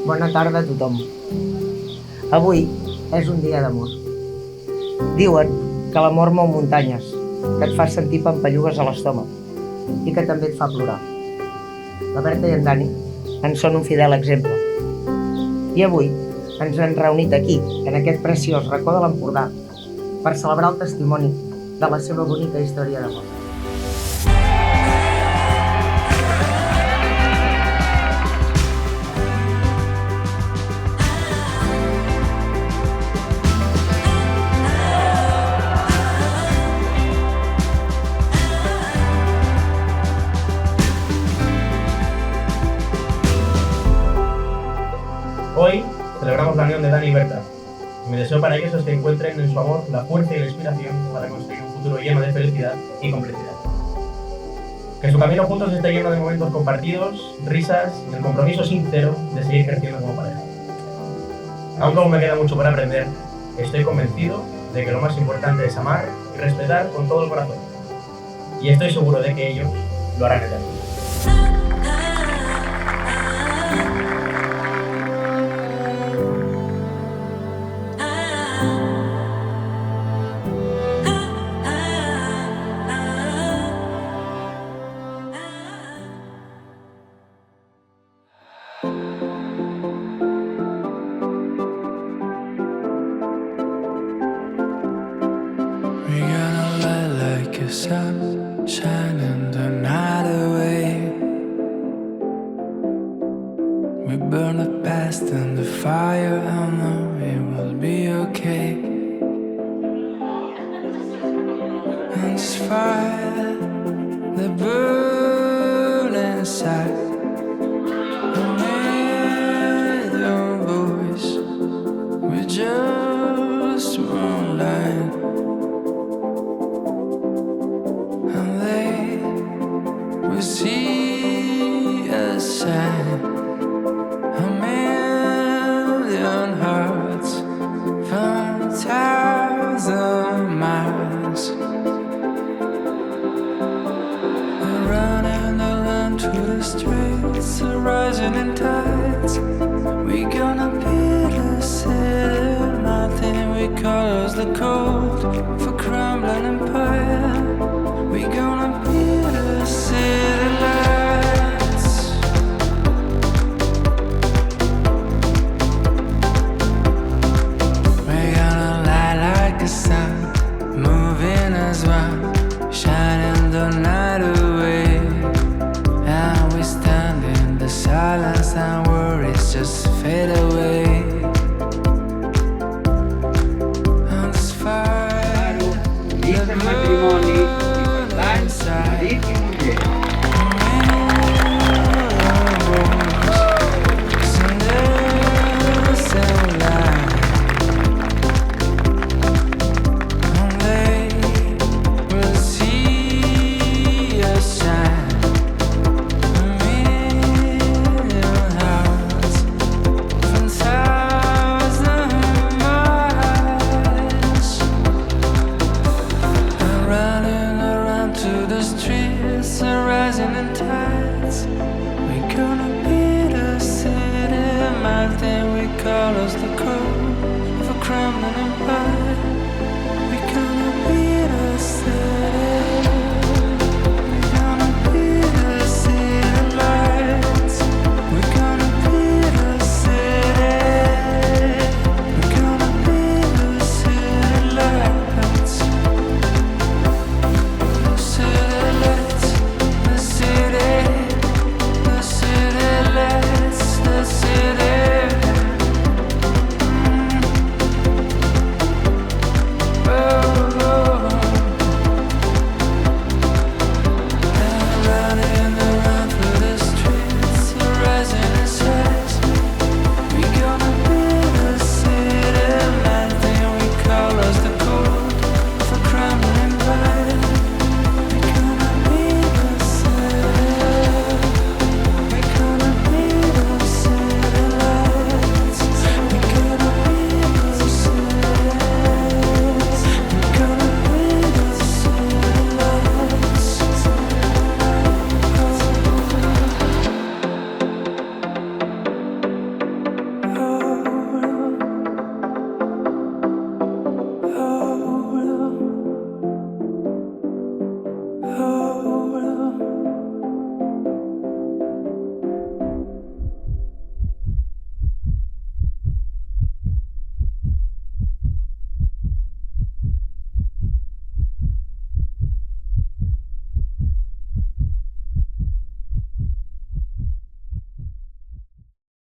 Bona tarda a tothom. Avui és un dia d'amor. Diuen que l'amor mou muntanyes, que et fa sentir pampallugues a l'estómac i que també et fa plorar. La Berta i en Dani en són un fidel exemple. I avui ens hem reunit aquí, en aquest preciós racó de l'Empordà, per celebrar el testimoni de la seva bonica història d'amor. Hoy celebramos la unión de Dani y Berta. Y mi deseo para ellos es que encuentren en su amor la fuerza y la inspiración para construir un futuro lleno de felicidad y complicidad. Que su camino juntos esté lleno de momentos compartidos, risas y el compromiso sincero de seguir creciendo como pareja. Aunque aún me queda mucho por aprender, estoy convencido de que lo más importante es amar y respetar con todo el corazón. Y estoy seguro de que ellos lo harán eternamente. We're gonna light like a sun, shining the night away. We burn the past and the fire, I know it will be okay. And this fire that burns inside, and with your voice, we just one line. We see a sign, a million hearts from 1,000 miles. We're running around to the streets, rising in tides. We gonna be the city, nothing we cause the cold of a crumbling empire. We gonna be the city lights. We're gonna light like a sun, moving as one, shining the night away. And we stand in the silence and worries just fade away. And this fire, the matrimoni, marit i muller. Call us the cold of a crumbling empire.